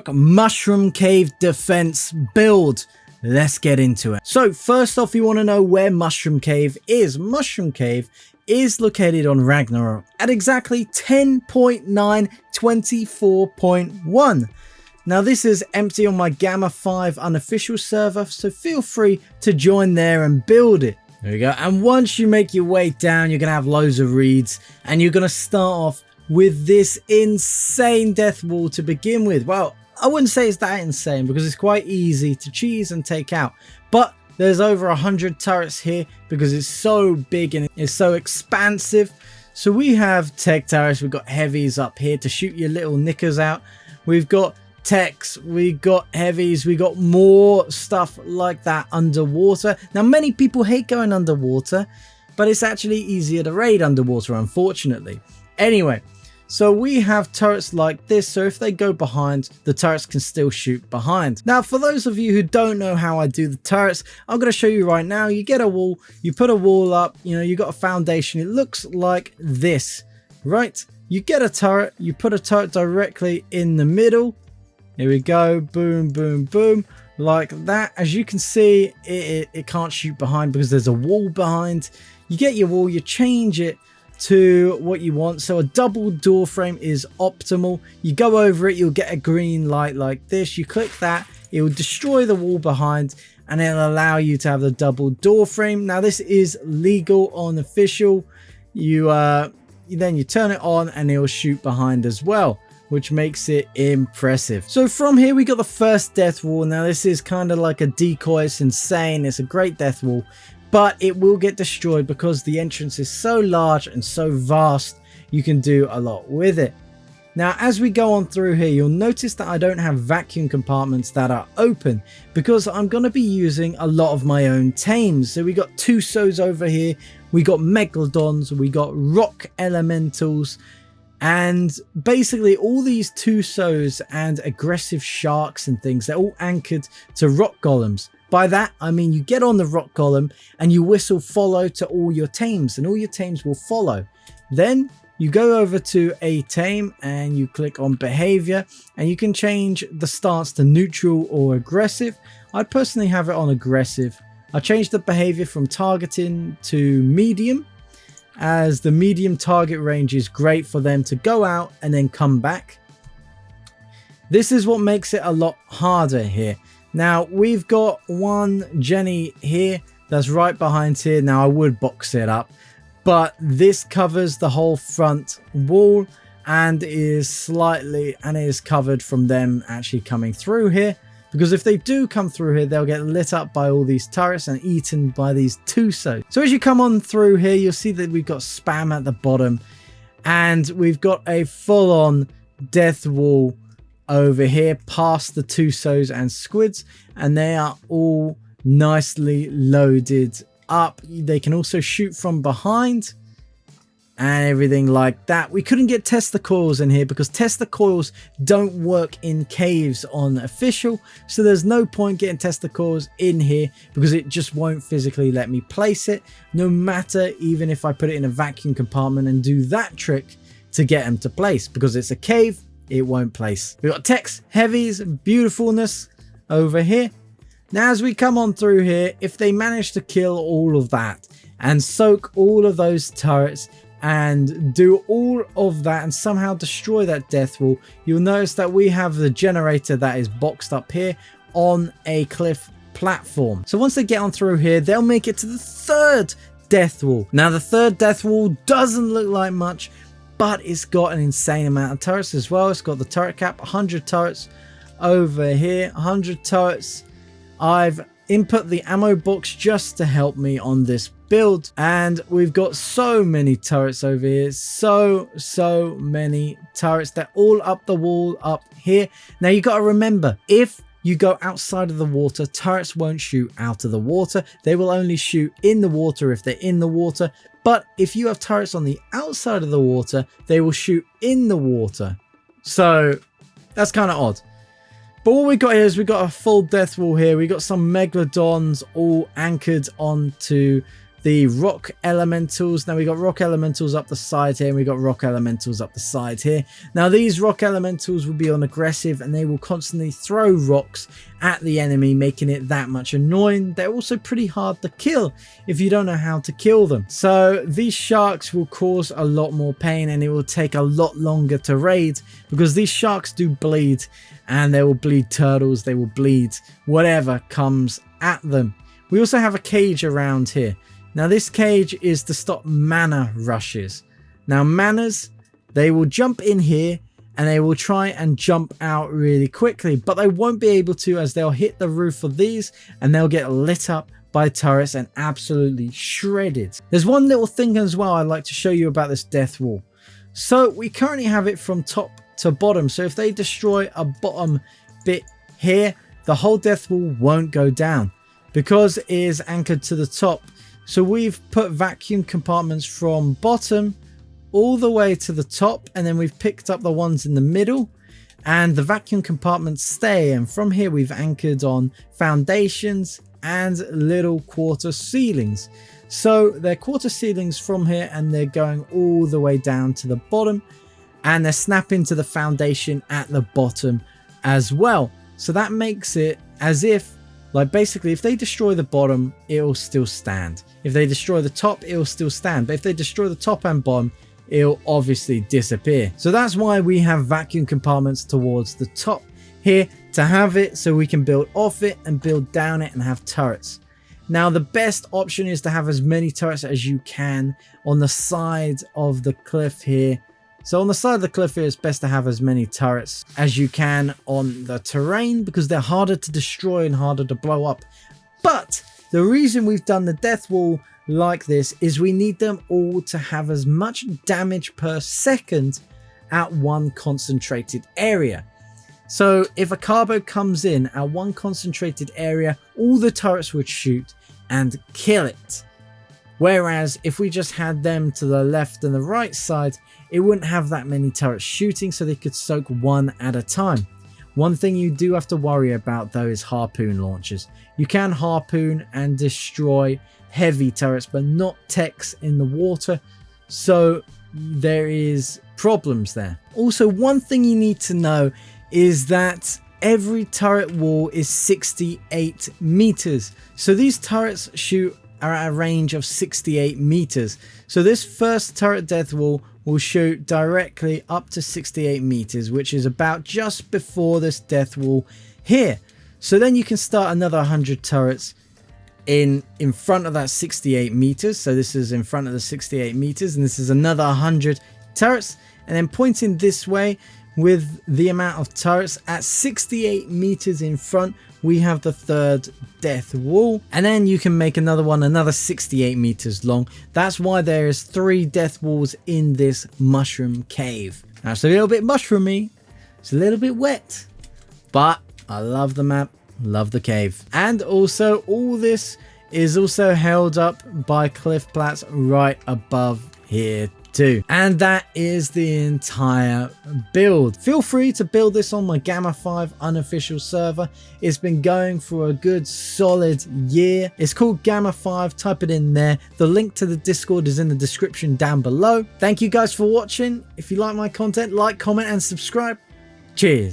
Ragnarok Mushroom Cave Defense build. Let's get into it. So first off, you want to know where Mushroom Cave is. Mushroom Cave is located on Ragnarok at exactly 10.924.1. Now this is empty on my Gamma 5 unofficial server, so feel free to join there and build it. There we go. And once you make your way down, you're going to have loads of reeds, and you're going to start off with this insane death wall to begin with. Well, I wouldn't say it's that insane because it's quite easy to cheese and take out, but there's over 100 turrets here because it's so big and it's so expansive. So we have tech turrets, we've got heavies up here to shoot your little knickers out. We've got techs, we got heavies, we got more stuff like that underwater. Now many people hate going underwater, but it's actually easier to raid underwater, unfortunately. Anyway, so we have turrets like this, so if they go behind, the turrets can still shoot behind. Now for those of you who don't know how I do the turrets, I'm going to show you right now. You get a wall, you put a wall up, you got a foundation. It looks like this, right? You get a turret, you put a turret directly in the middle. Here we go, boom, boom, boom, like that. As you can see, it can't shoot behind because there's a wall behind. You get your wall, you change it to what you want. So a double door frame is optimal. You go over it, you'll get a green light like this. You click that, it will destroy the wall behind, and it'll allow you to have the double door frame. Now this is legal on official. Then you turn it on and it will shoot behind as well, which makes it impressive. So from here we got the first death wall. Now this is kind of like a decoy. It's insane. It's a great death wall, but it will get destroyed because the entrance is so large and so vast. You can do a lot with it. Now as we go on through here, you'll notice that I don't have vacuum compartments that are open because I'm going to be using a lot of my own tames. So we got Tusos over here, we got Megalodons, we got rock elementals, and basically all these Tusos and aggressive sharks and things, they're all anchored to rock golems. By that I mean you get on the rock golem and you whistle follow to all your tames, and all your tames will follow. Then you go over to a tame and you click on behavior, and you can change the stance to neutral or aggressive. I personally have it on aggressive. I changed the behavior from targeting to medium, as the medium target range is great for them to go out and then come back. This is what makes it a lot harder here. Now we've got one Jenny here that's right behind here. Now I would box it up, but this covers the whole front wall and is covered from them actually coming through here. Because if they do come through here, they'll get lit up by all these turrets and eaten by these Tusos. So as you come on through here, you'll see that we've got spam at the bottom, and we've got a full-on death wall over here past the Tusos and squids, and they are all nicely loaded up. They can also shoot from behind and everything like that. We couldn't get tester coils in here because tester coils don't work in caves on official, so there's no point getting tester coils in here because it just won't physically let me place it, no matter even if I put it in a vacuum compartment and do that trick to get them to place, because it's a cave, it won't place. We've got techs, heavies, beautifulness over here. Now as we come on through here, if they manage to kill all of that and soak all of those turrets and do all of that and somehow destroy that death wall, you'll notice that we have the generator that is boxed up here on a cliff platform. So once they get on through here, they'll make it to the third death wall. Now the third death wall doesn't look like much, but it's got an insane amount of turrets as well. It's got the turret cap, 100 turrets over here, 100 turrets. I've input the ammo box just to help me on this build, and we've got so many turrets over here, so many turrets. They're all up the wall up here. Now you got to remember, if you go outside of the water, turrets won't shoot out of the water. They will only shoot in the water if they're in the water. But if you have turrets on the outside of the water, they will shoot in the water. So that's kind of odd. But what we got here is we got a full death wall here. We got some megalodons all anchored onto the rock elementals. Now we got rock elementals up the side here, and we got rock elementals up the side here. Now these rock elementals will be on aggressive, and they will constantly throw rocks at the enemy, making it that much annoying. They're also pretty hard to kill if you don't know how to kill them. So these sharks will cause a lot more pain, and it will take a lot longer to raid, because these sharks do bleed, and they will bleed turtles, they will bleed whatever comes at them. We also have a cage around here. Now this cage is to stop mana rushes. Now manas, they will jump in here and they will try and jump out really quickly, but they won't be able to, as they'll hit the roof of these and they'll get lit up by turrets and absolutely shredded. There's one little thing as well I'd like to show you about this death wall. So we currently have it from top to bottom. So if they destroy a bottom bit here, the whole death wall won't go down because it is anchored to the top. So we've put vacuum compartments from bottom all the way to the top, and then we've picked up the ones in the middle, and the vacuum compartments stay. And from here we've anchored on foundations and little quarter ceilings. So they're quarter ceilings from here, and they're going all the way down to the bottom, and they're snapping to the foundation at the bottom as well. So that makes it as if, like, basically if they destroy the bottom, it'll still stand. If they destroy the top, it'll still stand. But if they destroy the top and bottom, it'll obviously disappear. So that's why we have vacuum compartments towards the top here, to have it so we can build off it and build down it and have turrets. Now the best option is to have as many turrets as you can on the side of the cliff here. So on the side of the cliff here, it's best to have as many turrets as you can on the terrain, because they're harder to destroy and harder to blow up. But the reason we've done the death wall like this is we need them all to have as much damage per second at one concentrated area. So if a carbo comes in at one concentrated area, all the turrets would shoot and kill it. Whereas if we just had them to the left and the right side, it wouldn't have that many turrets shooting, so they could soak one at a time. One thing you do have to worry about though is harpoon launchers. You can harpoon and destroy heavy turrets, but not techs in the water, so there is problems there. Also, one thing you need to know is that every turret wall is 68 meters. So these turrets shoot are at a range of 68 meters. So this first turret death wall will shoot directly up to 68 meters, which is about just before this death wall here. So then you can start another 100 turrets in front of that 68 meters. So this is in front of the 68 meters, and this is another 100 turrets, and then pointing this way with the amount of turrets at 68 meters in front, we have the third death wall, and then you can make another one, another 68 meters long. That's why there is 3 death walls in this mushroom cave. Now it's a little bit mushroomy, it's a little bit wet, but I love the map, love the cave. And also all this is also held up by cliff plats right above here too. And that is the entire build. Feel free to build this on my Gamma 5 unofficial server. It's been going for a good solid year. It's called Gamma 5, type it in there. The link to the Discord is in the description down below. Thank you guys for watching. If you like my content, like, comment and subscribe. Cheers.